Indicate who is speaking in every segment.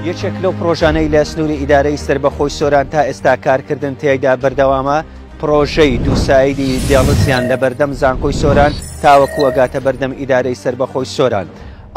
Speaker 1: یەکێک لەو پرۆژانەی لە سنووری ئیدارەی سەربەخۆی سۆران تا ئێستا کارکردن تێیدا بەردەوامە پرۆژەی دووسایدی دێڵزیان لە بەردەم زانکۆی سۆران تاوەکو ئەگاتە بەردەم ئیدارەی سەربەخۆی سۆران.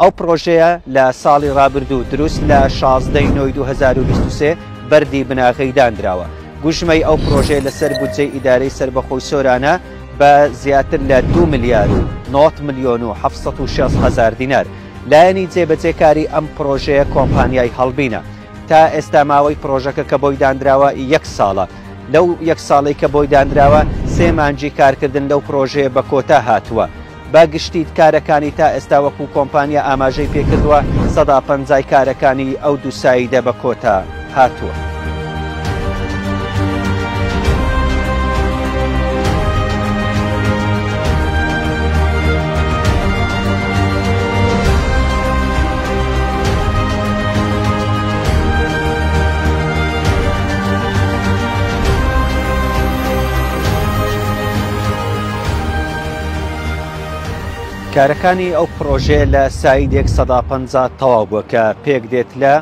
Speaker 1: ئەو پرۆژەیە لە ساڵی ڕابردوو دروست لە 16/9/2023 بەردی بناغەی دانراوە. گوژمەی ئەو پرۆژەیە لەسەر بودجەی ئیدارەی سەربەخۆی سۆرانە بە زیاتر لە 2,9,760,000 دینار. لایەنی جێبەجێکاری ئەم پرۆژەیە کۆمپانیای هەڵبینە. تا ئێستا ماوەی پرۆژەکە کە بۆی دانراوە 1 ساڵە. لەو 1 ساڵی کە بۆی دانراوە 3 مانجی کارکردن لەو پرۆژەیە بە کۆتا هاتووە. با گشتیت کارەکانی تا ئێستا وەکو کۆمپانیا ئاماژەی پێکردووە 150 کارەکانی ئەو دووساییدە بە کۆتا هاتووە. کارەکانی ئەو پرۆژێ لە سایدێک 150 تەواو بووە کە پێک دێت لە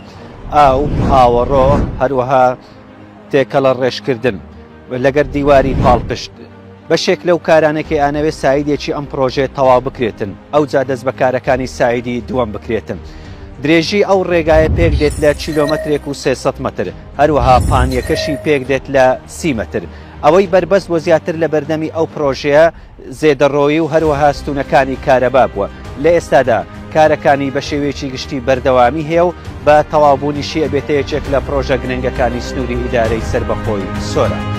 Speaker 1: ئاو ئاوەڕۆ هەروەها تێکەڵە ڕێژکردن لەگەر دیواری پاڵپشت. بەشێک لەو کارانێکی ئانەوێ سایدێکی ئەم پرۆژێ تەواو بکرێتن ئەو جا دەست بە کارەکانی سایدی دووەم بکرێتن. درێژی ئەو ڕێگایە پێک دێت لە کیلۆمەترێک و 300 متر هەروەها پانیەکەشی پێک دێت لە 30 متر. ئەوەی بربەست بۆ زیاتر لە بەردەمی ئەو پرۆژەیە زێدەڕۆیی و هەروەها ستونەکانی کارەبا بووە. لە ئێستادا کارەکانی بە شێوەیەکی گشتی بەردەوامی هەیە و بە تەواوبوونیشی ئەبێتە یەکێک لە پرۆژە گرنگەکانی سنووری ئیدارەی سەربەخۆی سۆران.